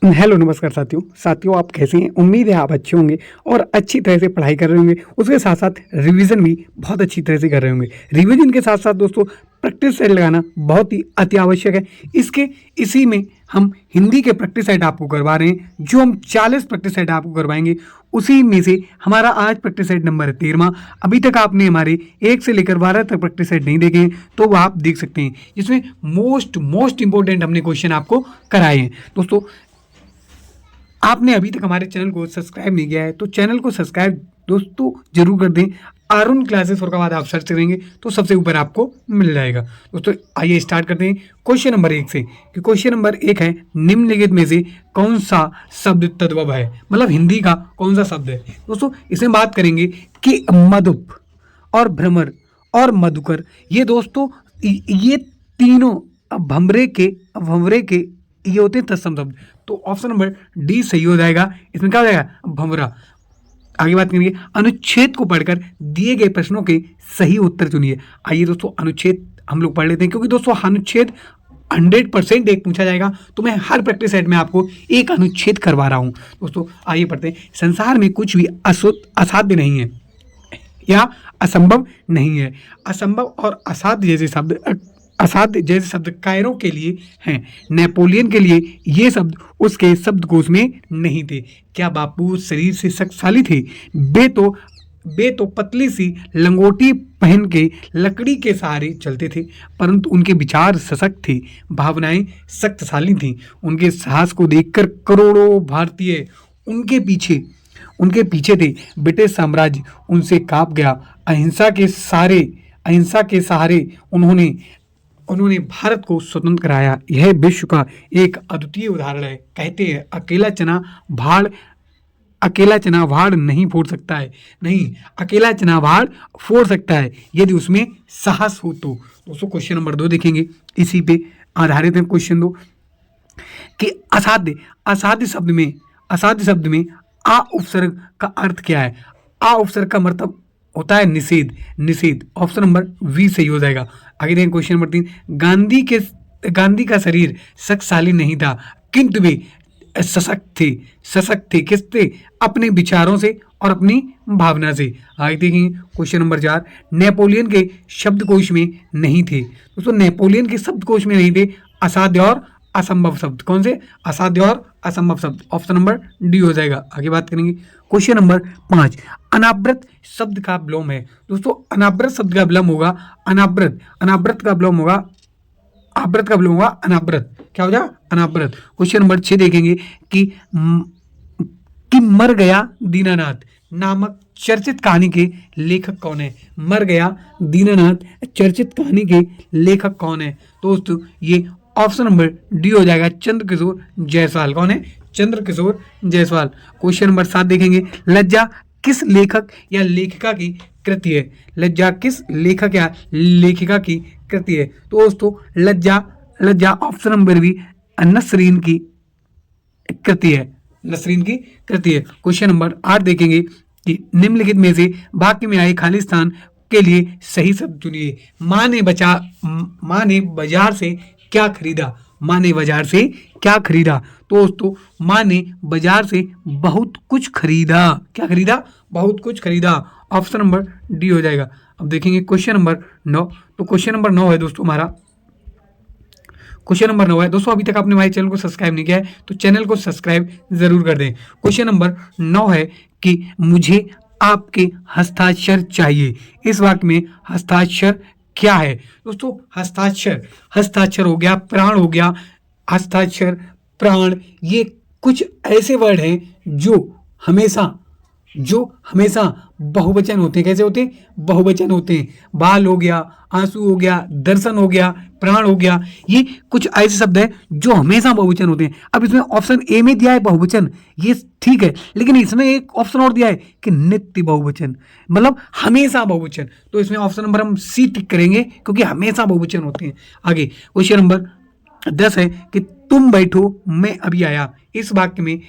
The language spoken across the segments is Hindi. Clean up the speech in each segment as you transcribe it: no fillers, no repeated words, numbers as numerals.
हेलो नमस्कार साथियों आप कैसे हैं। उम्मीद है आप अच्छे होंगे और अच्छी तरह से पढ़ाई कर रहे होंगे। उसके साथ साथ रिवीजन भी बहुत अच्छी तरह से कर रहे होंगे। रिवीजन के साथ साथ दोस्तों प्रैक्टिस सेट लगाना बहुत ही अति आवश्यक है। इसी में हम हिंदी के प्रैक्टिस सेट आपको करवा रहे हैं। जो हम 40 प्रैक्टिस सेट आपको करवाएंगे उसी में से हमारा आज प्रैक्टिस सेट नंबर है 13वां। अभी तक आपने हमारे 1 से लेकर 12 तक प्रैक्टिस सेट नहीं देखे हैं तो वह आप देख सकते हैं, जिसमें मोस्ट इंपॉर्टेंट हमने क्वेश्चन आपको कराए हैं। दोस्तों आपने अभी तक हमारे चैनल को सब्सक्राइब नहीं किया है तो चैनल को सब्सक्राइब दोस्तों जरूर कर दें। अरुण क्लासेस और का बाद आप सर्च करेंगे तो सबसे ऊपर आपको मिल जाएगा। दोस्तों आइए स्टार्ट करते हैं क्वेश्चन नंबर 1 से। कि क्वेश्चन नंबर 1 है, निम्नलिखित में से कौन सा शब्द तद्भव है, मतलब हिंदी का कौन सा शब्द है। दोस्तों इसमें बात करेंगे कि मधुप और भ्रमर और मधुकर, ये दोस्तों ये तीनों भंवरे के ये होते हैं तत्सम शब्द। तो ऑप्शन नंबर डी सही हो जाएगा। इसमें क्या हो जाएगा, भंवरा। आगे बात करेंगे, अनुच्छेद को पढ़कर दिए गए प्रश्नों के सही उत्तर चुनिए। आइए दोस्तों अनुच्छेद हम लोग पढ़ लेते हैं, क्योंकि दोस्तों अनुच्छेद 100% एक पूछा जाएगा तो मैं हर प्रैक्टिस सेट में आपको एक अनुच्छेद करवा रहा हूं। दोस्तों आइए पढ़ते हैं। संसार में कुछ भी असाध्य नहीं है या असंभव नहीं है। असंभव और असाध्य जैसे शब्द कायरों के लिए हैं। नेपोलियन के लिए ये शब्द उसके शब्दकोश में नहीं थे। क्या बापू शरीर से शक्तिशाली थे? वे तो पतली सी लंगोटी पहन के लकड़ी के सहारे चलते थे, परंतु उनके विचार सशक्त थे, भावनाएं शक्तिशाली थीं। उनके साहस को देखकर करोड़ों भारतीय उनके पीछे थे। ब्रिटिश साम्राज्य उनसे कांप गया। अहिंसा के सहारे उन्होंने भारत को स्वतंत्र कराया। यह विश्व का एक अद्वितीय उदाहरण है। कहते हैं अकेला चना भाड़ नहीं फोड़ सकता है, नहीं, अकेला चना भाड़ फोड़ सकता है यदि उसमें साहस हो तो। दोस्तों क्वेश्चन नंबर 2 देखेंगे, इसी पे आधारित है क्वेश्चन 2 कि असाध्य शब्द में आ उपसर्ग का अर्थ क्या है। आ उपसर्ग का मतलब होता है निषेध। ऑप्शन नंबर वी सही हो जाएगा। आगे देखें क्वेश्चन नंबर 3, गांधी का शरीर शक्तिशाली नहीं था किंतु वे सशक्त थे किससे? अपने विचारों से और अपनी भावना से। आगे देखेंगे क्वेश्चन नंबर 4, नेपोलियन के शब्दकोश में नहीं थे। दोस्तों नेपोलियन के शब्दकोश में नहीं थे असाध्य और असंभव शब्द। कौन से? असाध्य और असंभव शब्द। ऑप्शन नंबर डी हो जाएगा। आगे बात करेंगे क्वेश्चन नंबर 5, अनावृत शब्द का विलोम है। दोस्तों अनावृत शब्द का विलोम होगा अनावृत का विलोम होगा अनावृत। क्या हो जाएगा? अनावृत। क्वेश्चन नंबर 6 देखेंगे कि मर गया दीनानाथ नामक चर्चित कहानी के लेखक कौन है। मर गया दीनानाथ चर्चित कहानी के लेखक कौन है? दोस्तों ये ऑप्शन नंबर डी हो जाएगा, चंद्रकिशोर जायसवाल। कौन है? चंद्रकिशोर जायसवाल। क्वेश्चन नंबर 7 देखेंगे, लज्जा किस लेखक या लेखिका की कृति है। लज्जा किस लेखक या लेखिका की कृति है? तो दोस्तों लज्जा ऑप्शन नंबर बी नसरीन की कृति है। क्वेश्चन नंबर 8 देखेंगे कि निम्नलिखित में से वाक्य में आए खाली स्थान के लिए सही शब्द चुनिए। माँ ने बाजार से क्या खरीदा। तो दोस्तों माँ ने बाजार से बहुत कुछ खरीदा। क्या खरीदा? बहुत कुछ खरीदा। ऑप्शन नंबर डी हो जाएगा। अब देखेंगे क्वेश्चन नंबर 9। तो क्वेश्चन नंबर 9 है दोस्तों हमारा। क्वेश्चन नंबर 9 है दोस्तों, अभी तक आपने हमारे चैनल को सब्सक्राइब नहीं किया है तो चैनल को सब्सक्राइब जरूर कर दें। क्वेश्चन नंबर 9 है कि मुझे आपके हस्ताक्षर चाहिए। इस वाक्य में हस्ताक्षर क्या है? दोस्तों हस्ताक्षर हो गया, प्राण हो गया, हस्ताक्षर, प्राण, ये कुछ ऐसे वर्ड हैं जो हमेशा बहुवचन होते हैं। कैसे होते हैं? बहुवचन होते हैं। बाल हो गया, आंसू हो गया, दर्शन हो गया, प्राण हो गया, ये कुछ ऐसे शब्द हैं जो हमेशा बहुवचन होते हैं। अब इसमें ऑप्शन ए में दिया है बहुवचन, ये ठीक है, लेकिन इसमें एक ऑप्शन और दिया है कि नित्य बहुवचन, मतलब हमेशा बहुवचन। तो इसमें ऑप्शन नंबर हम सी टिक करेंगे क्योंकि हमेशा बहुवचन होते हैं। आगे क्वेश्चन नंबर 10 है कि तुम बैठो मैं अभी आया। इस वाक्य में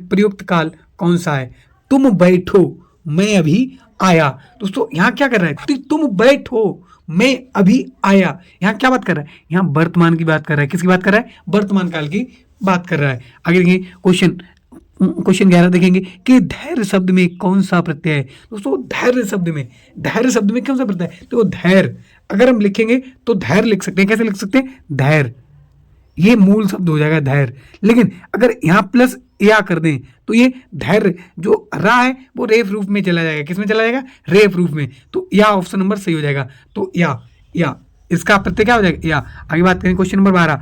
प्रयुक्त काल कौन सा है? तुम बैठो मैं अभी आया। दोस्तों यहाँ क्या कर रहा है? तुम बैठो मैं अभी आया, यहाँ क्या बात कर रहा है? यहाँ वर्तमान की बात कर रहा है। किसकी बात कर रहा है? वर्तमान काल की बात कर रहा है। आगे देखिए क्वेश्चन 11 देखेंगे कि धैर्य शब्द में कौन सा प्रत्यय है। दोस्तों धैर्य शब्द में कौन सा प्रत्यय है? तो धैर्य अगर हम लिखेंगे तो धैर्य लिख सकते हैं। कैसे लिख सकते हैं? धैर्य, ये मूल शब्द हो जाएगा धैर्य। लेकिन अगर यहाँ प्लस या कर दें तो ये धैर्य जो रा है वो रेफ रूप में चला जाएगा। किस में चला जाएगा? रेफ रूप में। तो या ऑप्शन नंबर सही हो जाएगा। तो या इसका प्रत्यय क्या हो जाएगा? या। आगे बात करें क्वेश्चन नंबर 12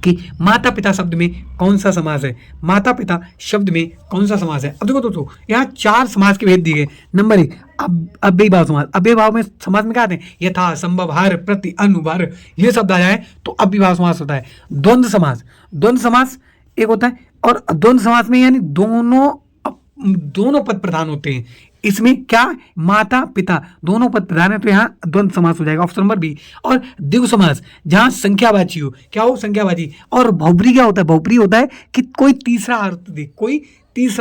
कि माता पिता शब्द में कौन सा समास है। माता पिता शब्द में कौन सा समास है? अब देखो दोस्तों यहाँ 4 समास के भेद दिए गए। नंबर 1 अव्ययीभाव समास। अव्ययीभाव में समास में क्या आते हैं? यथा, संभव, हर, प्रति, अनुभार, ये शब्द आ जाए तो अव्ययीभाव समास होता है। द्वंद्व समास एक होता है और द्वंद्व समास में यानी दोनों पद प्रधान होते हैं। इसमें क्या? माता पिता दोनों पद प्रधान है तो यहाँ द्वंद्व समास हो जाएगा, ऑप्शन नंबर बी। और द्विगु समास जहां संख्यावाची हो, क्या हो? संख्यावाची। और बहुब्री क्या होता है? बहुब्री होता है कि कोई तीसरा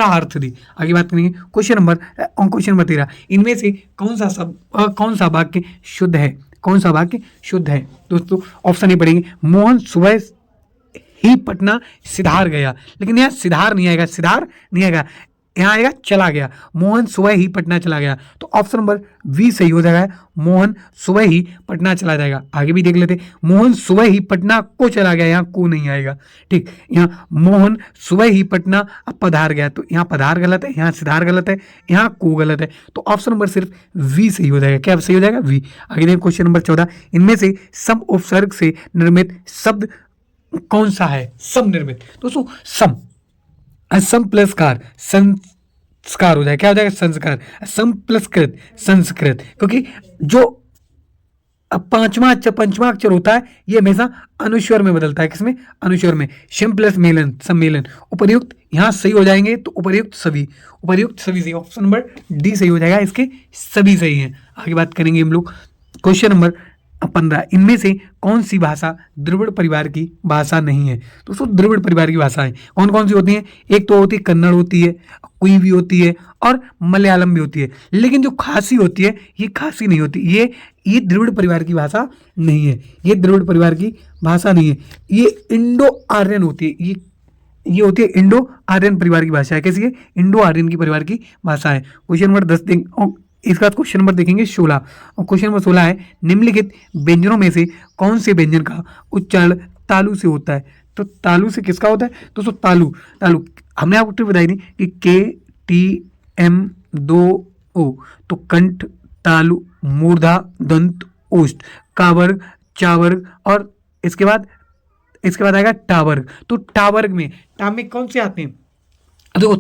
अर्थ दे। आगे बात करेंगे क्वेश्चन नंबर 13 इनमें से कौन सा वाक्य शुद्ध है? कौन सा वाक्य शुद्ध है? दोस्तों ऑप्शन ही पढ़ेंगे। मोहन सुबह ही पटना सिधार गया। लेकिन यहाँ सिधार नहीं आएगा, यहाँ आएगा चला गया। मोहन सुबह ही पटना चला गया। तो ऑप्शन नंबर बी सही हो जाएगा। मोहन सुबह ही पटना चला जाएगा। आगे भी देख लेते। मोहन सुबह ही पटना को चला गया, यहाँ को नहीं आएगा। ठीक, यहाँ मोहन सुबह ही पटना पधार गया, तो यहाँ पधार गलत है, यहाँ सिधार गलत है, यहाँ को गलत है। तो ऑप्शन नंबर सिर्फ वी सही हो जाएगा। क्या सही हो जाएगा? वी। आगे देखिए क्वेश्चन नंबर 14 इनमें से सम उपसर्ग से निर्मित शब्द कौन सा है? सम निर्मित। दोस्तों सम प्लस कार संस्कार हो जाएगा। क्या हो जाएगा? संस्कार। सम प्लस कृत संस्कृत। क्योंकि जो पंचमा अक्षर होता है ये हमेशा अनुस्वर में बदलता है। किसमें? अनुस्वर में। शम प्लस मेलन सम्मेलन। उपर्युक्त यहाँ सही हो जाएंगे तो उपर्युक्त सभी सही। ऑप्शन नंबर डी सही हो जाएगा। इसके सभी सही हैं। आगे बात करेंगे हम लोग क्वेश्चन नंबर 15 इनमें से कौन सी भाषा द्रविड़ परिवार की भाषा नहीं है? दोस्तों द्रविड़ परिवार की भाषाएं कौन कौन सी होती हैं? एक तो होती है कन्नड़ होती है, कुई भी होती है और मलयालम भी होती है। लेकिन जो खासी होती है ये खासी नहीं होती। ये द्रविड़ परिवार की भाषा नहीं है। ये द्रविड़ परिवार की भाषा नहीं है। ये इंडो आर्यन होती है। ये होती है इंडो आर्यन परिवार की भाषा है। कैसी है? इंडो आर्यन की परिवार की भाषा है। क्वेश्चन नंबर 10 इसका क्वेश्चन नंबर देखेंगे 16 और क्वेश्चन नंबर 16 है निम्नलिखित व्यंजनों में से कौन से व्यंजन का उच्चारण तालु से होता है? तो तालु से किसका होता है? दोस्तों तालु हमने आपको ट्रिक बताई थी कि KTM2O तो कंठ, तालु, मूर्धा, दंत, ओष्ठ, कावर्ग, चावर्ग और इसके बाद आएगा टावर्ग। तो टावर्ग में कौन से आते हैं? देखो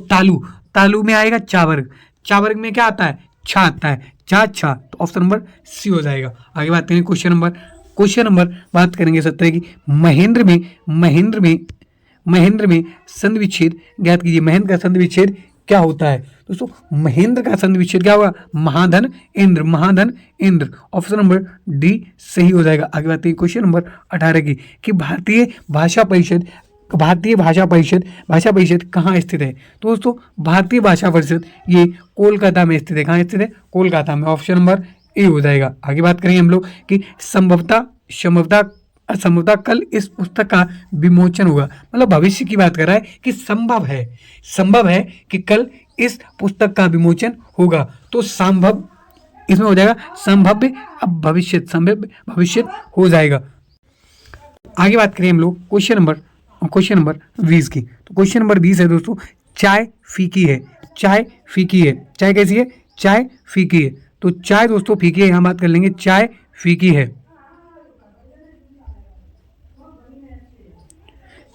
तालु में आएगा चावर्ग में क्या आता है? छा आता है। छा तो ऑप्शन नंबर सी हो जाएगा। आगे बात करेंगे क्वेश्चन नंबर बात करेंगे 17 की महेंद्र में संधि विच्छेद ज्ञात कीजिए। महेंद्र का संधि विच्छेद क्या होता है? दोस्तों महेंद्र का संधि विच्छेद क्या होगा? महाधन इंद्र। ऑप्शन नंबर डी सही हो जाएगा। आगे बात करेंगे क्वेश्चन नंबर 18 की कि भारतीय भाषा परिषद कहाँ स्थित है? तो दोस्तों भारतीय भाषा परिषद ये कोलकाता में स्थित है। कहाँ स्थित है? कोलकाता में। ऑप्शन नंबर ए हो जाएगा। आगे बात करेंगे हम लोग कि संभवतः कल इस पुस्तक का विमोचन होगा। मतलब भविष्य की बात कर रहा है कि संभव है कि कल इस पुस्तक का विमोचन होगा। तो संभव इसमें हो जाएगा संभव्य, अब भविष्य हो जाएगा। आगे बात करें हम लोग क्वेश्चन नंबर 20 की। तो क्वेश्चन नंबर 20 है दोस्तों चाय फीकी है। चाय कैसी है? चाय फीकी है। तो चाय दोस्तों फीकी है। हम बात कर लेंगे चाय फीकी है।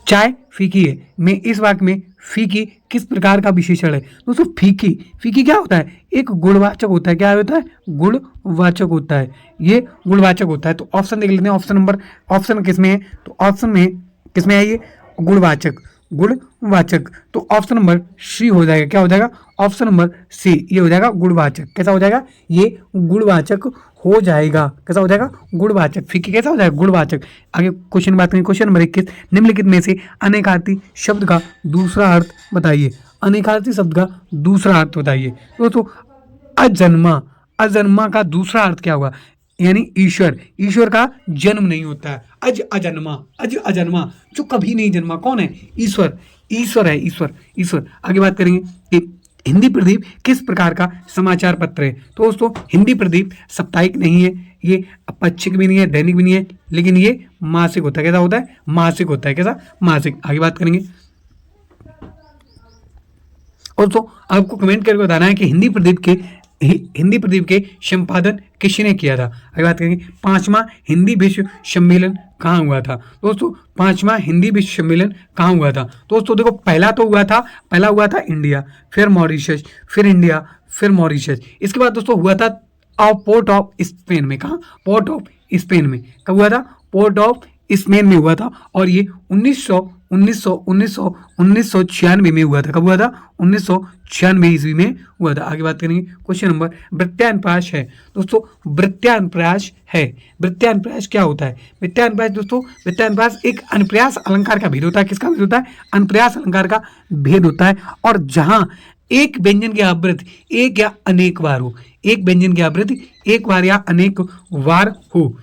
चाय फीकी है में इस वाक्य में फीकी किस प्रकार का विशेषण है? दोस्तों फीकी क्या होता है? एक गुणवाचक होता है। क्या होता है? गुणवाचक होता है। ये गुणवाचक होता है। तो ऑप्शन देख लेते हैं। ऑप्शन किसमें है? तो ऑप्शन में किसमें है? ये गुणवाचक। तो ऑप्शन नंबर सी हो जाएगा। क्या हो जाएगा? ऑप्शन नंबर सी ये हो जाएगा गुणवाचक। कैसा हो जाएगा? ये गुणवाचक हो जाएगा। कैसा हो जाएगा? गुणवाचक। फीकी कैसा हो जाएगा? गुणवाचक। आगे क्वेश्चन बात करें क्वेश्चन नंबर 21 निम्नलिखित में से अनेकार्थी शब्द का दूसरा अर्थ बताइए। अनेकार्थी शब्द का दूसरा अर्थ बताइए। दोस्तों अजन्मा का दूसरा अर्थ क्या होगा? यानी ईश्वर, ईश्वर का जन्म नहीं होता है। अज अजन्मा, अज अजन्मा, जो कभी नहीं जन्मा, कौन है? ईश्वर, ईश्वर है, ईश्वर, ईश्वर। आगे बात करेंगे कि हिंदी प्रदीप किस प्रकार का समाचार पत्र है? तो दोस्तों हिंदी प्रदीप साप्ताहिक नहीं है, ये पाक्षिक भी नहीं है, दैनिक भी नहीं है, लेकिन ये मासिक होता है। कैसा होता है? मासिक होता है। कैसा? मासिक। आगे बात करेंगे। और तो आपको कमेंट करके बताना है कि हिंदी प्रदीप के संपादन किसने किया था। अगर बात करेंगे 5वां हिंदी विश्व सम्मेलन कहाँ हुआ था? दोस्तों 5वां हिंदी विश्व सम्मेलन कहाँ हुआ था? दोस्तों देखो, पहला हुआ था इंडिया, फिर मॉरिशस, फिर इंडिया, फिर मॉरिशस। इसके बाद दोस्तों हुआ था पोर्ट ऑफ स्पेन में। कहाँ? पोर्ट ऑफ स्पेन में। कब हुआ था? पोर्ट ऑफ स्पेन में हुआ था, और ये 1996 में हुआ था। कब हुआ था? 1996 ईस्वी में हुआ था। आगे बात करेंगे। क्वेश्चन नंबर, वृत्तानुप्रास है। दोस्तों वृत्तानुप्रास है, वृत्तानुप्रास क्या होता है? वृत्तानुप्रास दोस्तों, वृत्तानुप्रास एक अनुप्रास अलंकार का भेद होता है। किसका भेद होता है? अनुप्रास अलंकार का भेद होता है। और जहां एक व्यंजन की आवृत्ति एक या अनेक बार हो, एक व्यंजन की आवृत्ति एक बार या अनेक बार हो,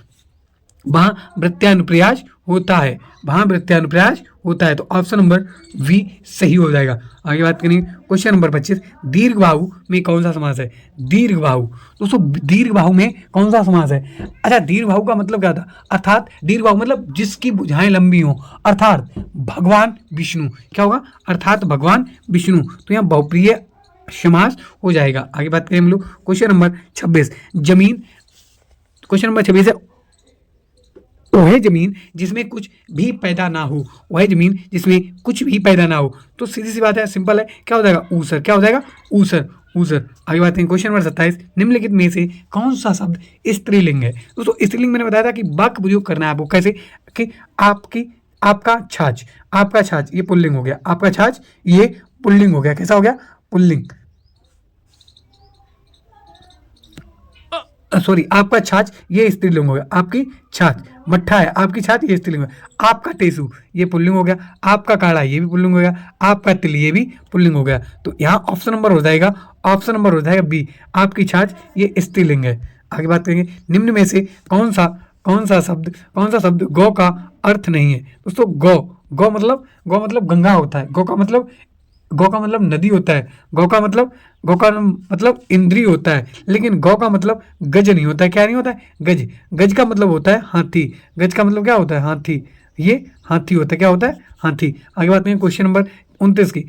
वहां वृत्तानुप्रास होता है, वहां वृत्तानुप्रास होता है। तो ऑप्शन नंबर बी सही हो जाएगा। आगे बात करेंगे। क्वेश्चन नंबर 25, दीर्घबाहु में कौन सा समास है? दीर्घबाहु दोस्तों, दीर्घबाहु में कौन सा समास है? अच्छा, दीर्घबाहु का मतलब क्या था? अर्थात दीर्घबाहु मतलब जिसकी भुजाएं लंबी हो, अर्थात भगवान विष्णु। क्या होगा? अर्थात भगवान विष्णु। तो यहाँ बहुप्रिय समास हो जाएगा। आगे बात करें हम लोग। क्वेश्चन नंबर 26, जमीन। क्वेश्चन नंबर 26 है, वह जमीन जिसमें कुछ भी पैदा ना हो, वह जमीन जिसमें कुछ भी पैदा ना हो। तो सीधी सी बात है, सिंपल है, क्या हो जाएगा? ऊसर। क्या हो जाएगा? ऊसर, ऊसर। आगे बात करें। क्वेश्चन नंबर 27, निम्नलिखित में से कौन सा शब्द स्त्रीलिंग है? दोस्तों स्त्रीलिंग मैंने बताया था कि वाक्य प्रयोग करना है आपको। कैसे? कि आपका छाछ, आपका छाछ, ये पुल्लिंग हो गया। आपका छाछ, ये पुल्लिंग हो गया। कैसा हो गया? पुल्लिंग। सॉरी, आपका छाछ, ये स्त्रीलिंग हो गया। आपकी छाछ, मट्ठा है, आपकी छाछ, ये स्त्रीलिंग हो गया। आपका टेसू, ये पुल्लिंग हो गया। आपका काढ़ा, ये भी पुल्लिंग हो गया। आपका तिल, ये भी पुल्लिंग हो गया। तो यहाँ ऑप्शन नंबर हो जाएगा, ऑप्शन नंबर हो जाएगा बी, आपकी छाछ, ये स्त्रीलिंग है। आगे बात करेंगे। निम्न में से कौन सा शब्द गौ का अर्थ नहीं है? दोस्तों गौ मतलब गंगा होता है। गौ का मतलब नदी होता है। गौ का मतलब इंद्रिय होता है। लेकिन गौ का मतलब गज नहीं होता है। क्या नहीं होता है? गज। गज का मतलब होता है हाथी। गज का मतलब क्या होता है? हाथी। ये हाथी होता है। क्या होता है? हाथी। आगे बात करें। क्वेश्चन नंबर 29 की।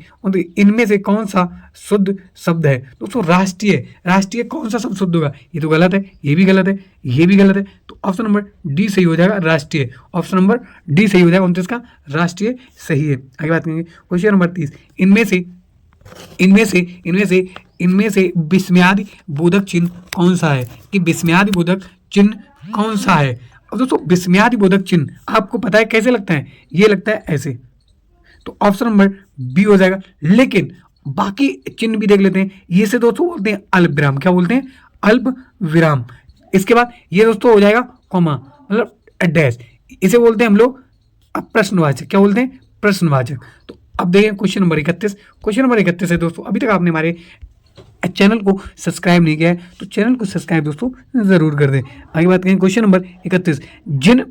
इनमें से कौन सा शुद्ध शब्द है? दोस्तों राष्ट्रीय कौन सा शब्द शुद्ध होगा? ये तो गलत है, ये भी गलत है, ये भी गलत है। तो ऑप्शन नंबर डी सही हो जाएगा, राष्ट्रीय। ऑप्शन नंबर डी सही हो जाएगा 29 का, राष्ट्रीय सही है। आगे बात करेंगे। क्वेश्चन नंबर 30, इनमें से विस्मयादि बोधक चिन्ह कौन सा है? कि विस्मयादि बोधक चिन्ह कौन सा है? अब दोस्तों विस्मयादि बोधक चिन्ह आपको पता है कैसे लगता है? ये लगता है ऐसे। तो ऑप्शन नंबर बी हो जाएगा। लेकिन बाकी चिन्ह भी देख लेते हैं। ये से दोस्तों बोलते हैं अल्प विराम। क्या बोलते हैं? अल्प विराम। इसके बाद ये दोस्तों हो जाएगा कॉमा, मतलब डैश। इसे बोलते हैं हम लोग प्रश्नवाचक। क्या बोलते हैं? प्रश्नवाचक। तो अब देखें क्वेश्चन नंबर 31। क्वेश्चन नंबर 31 है दोस्तों, अभी तक आपने हमारे चैनल को सब्सक्राइब नहीं किया है तो चैनल को सब्सक्राइब दोस्तों जरूर कर दें। आगे बात करें। क्वेश्चन नंबर 31, जिन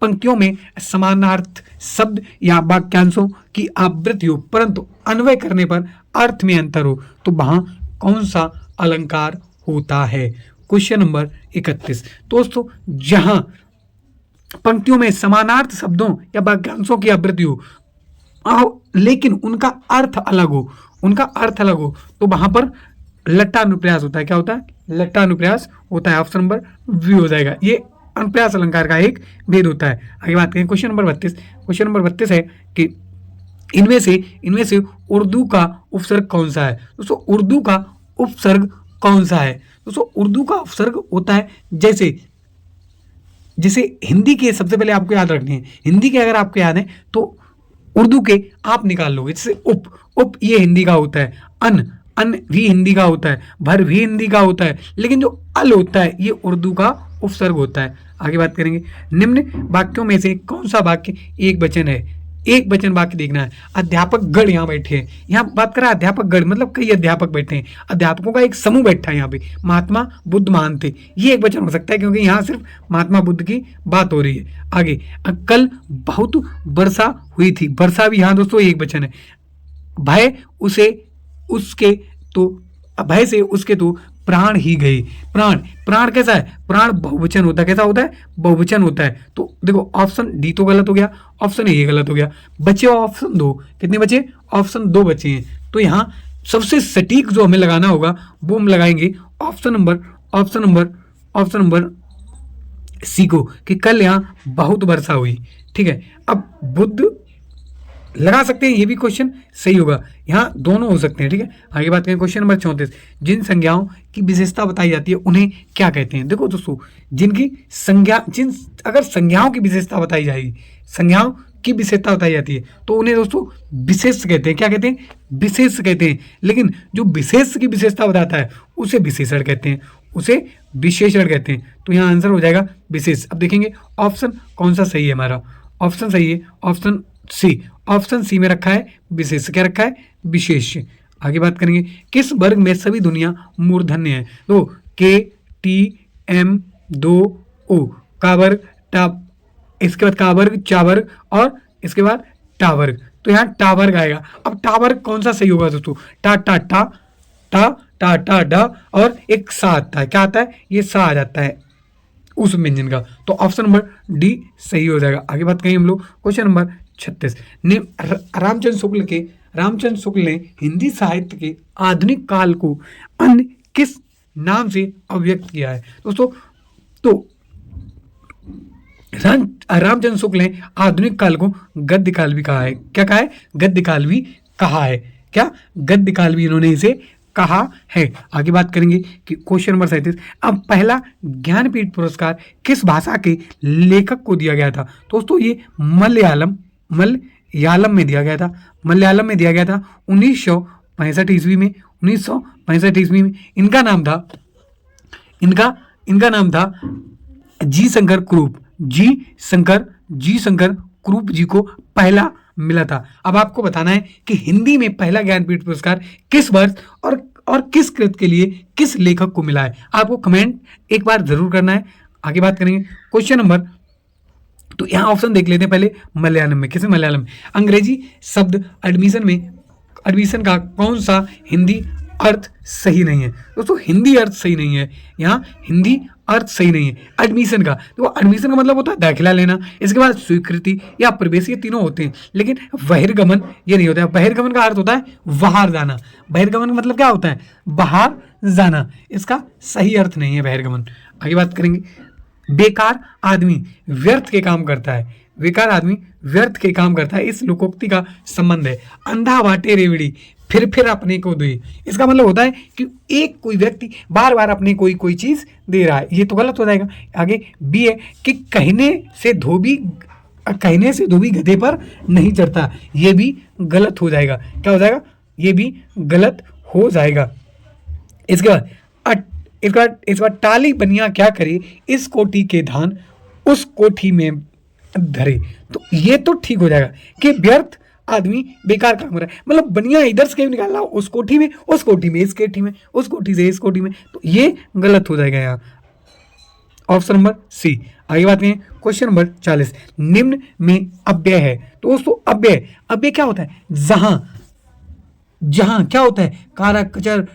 पंक्तियों में समानार्थ शब्द या वाक्यांशों की आवृत्ति हो परंतु अन्वय करने पर अर्थ में अंतर हो, तो वहां कौन सा अलंकार होता है? क्वेश्चन नंबर 31 दोस्तों, जहां पंक्तियों में समानार्थ शब्दों या वाक्यांशों की आवृत्ति हो लेकिन उनका अर्थ अलग हो, तो वहां पर लट्टानुप्रास होता है। क्या होता है? लट्टानुप्रास होता है। ऑप्शन नंबर बी हो जाएगा। ये अनुप्रास अलंकार का एक भेद होता है। आगे बात करें। Question number 32। क्वेश्चन नंबर 32 है कि इनमें से उर्दू का उपसर्ग कौन सा है? दोस्तों उर्दू का उपसर्ग कौन सा है? दोस्तों उर्दू का उपसर्ग होता है जैसे हिंदी के, सबसे पहले आपको याद रखनी है, हिंदी के अगर आपको याद है तो उर्दू के आप निकाल लोगे। जैसे उप ये हिंदी का होता है, अन भी हिंदी का होता है, भर भी हिंदी का होता है, लेकिन जो अल होता है ये उर्दू का उपसर्ग होता है। आगे बात करेंगे। निम्न वाक्यों में से कौन सा वाक्य एक वचन है? एक वचन वाक्य देखना है। अध्यापक गण यहाँ बैठे हैं, यहाँ बात करा अध्यापक गण मतलब कई अध्यापक बैठे हैं, अध्यापकों का एक समूह बैठा है यहाँ पे। महात्मा बुद्ध महान थे, ये एक वचन हो सकता है क्योंकि यहाँ सिर्फ महात्मा बुद्ध की बात हो रही है। आगे, कल बहुत वर्षा हुई थी, वर्षा भी यहाँ दोस्तों एक वचन है। भय उसे उसके तो भय से उसके तो प्राण ही गए। प्राण, प्राण कैसा है, प्राण बहुवचन होता है, कैसा होता है, बहुवचन होता है। तो देखो ऑप्शन डी तो गलत हो गया, ऑप्शन ए गलत हो गया, बचे ऑप्शन दो, कितने बचे, ऑप्शन दो बचे हैं। तो यहाँ सबसे सटीक जो हमें लगाना होगा वो हम लगाएंगे ऑप्शन नंबर सी को, कि कल यहाँ बहुत वर्षा हुई। ठीक है, अब बुद्ध लगा सकते हैं, ये भी क्वेश्चन सही होगा, यहाँ दोनों हो सकते हैं। ठीक है, आगे बात करें क्वेश्चन नंबर 34, जिन संज्ञाओं की विशेषता बताई जाती है उन्हें क्या कहते हैं। देखो दोस्तों, जिनकी संज्ञा अगर संज्ञाओं की विशेषता बताई जाएगी, संज्ञाओं की विशेषता बताई जाती है तो उन्हें दोस्तों विशेष कहते हैं। क्या कहते हैं, विशेष कहते हैं। लेकिन जो विशेष की विशेषता बताता है उसे विशेषण कहते हैं, उसे विशेषण कहते हैं। तो यहाँ आंसर हो जाएगा विशेष। अब देखेंगे ऑप्शन कौन सा सही है हमारा, ऑप्शन सही है ऑप्शन सी, ऑप्शन सी में रखा है विशेष, क्या रखा है, विशेष। आगे बात करेंगे, किस वर्ग में सभी दुनिया मूर्धन्य है। तो के टी एम दो ओ, का वर्ग, टा, इसके बाद का वर्ग, चा वर्ग और इसके बाद टा वर्ग। तो यहाँ टा वर्ग आएगा। अब टा वर्ग कौन सा सही होगा दोस्तों, टा टा टा टा टा टा डा और एक सा आता है, क्या आता है, ये सा आ जाता है उस व्यंजन का। तो ऑप्शन नंबर डी सही हो जाएगा। आगे बात करेंगे हम लोग क्वेश्चन नंबर 36, रामचंद्र शुक्ल ने हिंदी साहित्य के आधुनिक काल को अन्य किस नाम से अभिव्यक्त किया है। दोस्तों, तो रामचंद्र शुक्ल ने आधुनिक काल को गद्य काल भी कहा है। क्या कहा है, गद्य काल भी कहा है। क्या, गद्य काल भी इन्होंने इसे कहा है। आगे बात करेंगे कि क्वेश्चन नंबर 37, अब पहला ज्ञानपीठ पुरस्कार किस भाषा के लेखक को दिया गया था। दोस्तों, ये मलयालम में दिया गया था, मलयालम में दिया गया था 1965 ईस्वी में। 1965 ईस्वी में इनका नाम था जी शंकर क्रूप, जी शंकर क्रूप जी को पहला मिला था। अब आपको बताना है कि हिंदी में पहला ज्ञानपीठ पुरस्कार किस वर्ष और किस कृत के लिए किस लेखक को मिला है। आपको कमेंट एक बार जरूर करना है। आगे बात करेंगे क्वेश्चन नंबर, तो यहाँ ऑप्शन देख लेते हैं पहले। मलयालम में, किसे, मलयालम, अंग्रेजी शब्द एडमिशन का कौन सा हिंदी अर्थ सही नहीं है। दोस्तों, हिंदी अर्थ सही नहीं है, यहाँ हिंदी अर्थ सही नहीं है एडमिशन का। तो एडमिशन का मतलब होता है दाखिला लेना, इसके बाद स्वीकृति या प्रवेश, ये तीनों होते हैं। लेकिन बहिर्गमन ये नहीं होता है। बहिर्गमन का अर्थ होता है बाहर जाना। बहिर्गमन का मतलब क्या होता है, बाहर जाना, इसका सही अर्थ नहीं है बहिर्गमन। आगे बात करेंगे, बेकार आदमी व्यर्थ के काम करता है, बेकार आदमी व्यर्थ के काम करता है, इस लोकोक्ति का संबंध है अंधा बाटे रेवड़ी फिर अपने को दे। इसका मतलब होता है कि एक कोई व्यक्ति बार बार अपने कोई चीज दे रहा है, ये तो गलत हो जाएगा। आगे बी है कि कहने से धोबी गधे पर नहीं चढ़ता, ये भी गलत हो जाएगा। क्या हो जाएगा, ये भी गलत हो जाएगा। इसके बाद टाली बनिया क्या करे, इस कोठी के धान उस कोठी में धरे। तो ये तो ठीक हो जाएगा कि व्यर्थ आदमी बेकार काम कर रहा है, मतलब बनिया इधर से कहीं निकाल रहा उस कोठी में, उस कोठी में, इस कोठी में, उस कोठी से इस कोठी में, तो ये गलत हो जाएगा यहाँ, ऑप्शन नंबर सी। आगे बात करें क्वेश्चन नंबर 40, निम्न में अव्यय है। तो दोस्तों, अव्यय क्या होता है, जहां क्या होता है, कारक कचर,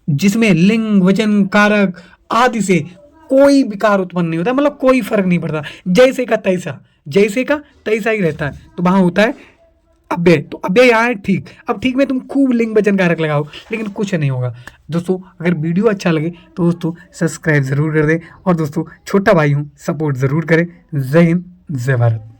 जिसमें लिंग वचन कारक आदि से कोई विकार उत्पन्न नहीं होता, मतलब कोई फर्क नहीं पड़ता, जैसे का तैसा ही रहता है, तो वहां होता है अव्यय। तो अव्यय यहाँ है ठीक। अब ठीक में तुम खूब लिंग वचन कारक लगाओ लेकिन कुछ नहीं होगा। दोस्तों, अगर वीडियो अच्छा लगे तो दोस्तों सब्सक्राइब जरूर कर दें, और दोस्तों छोटा भाई हूँ, सपोर्ट जरूर करें। जय हिंद, जय भारत।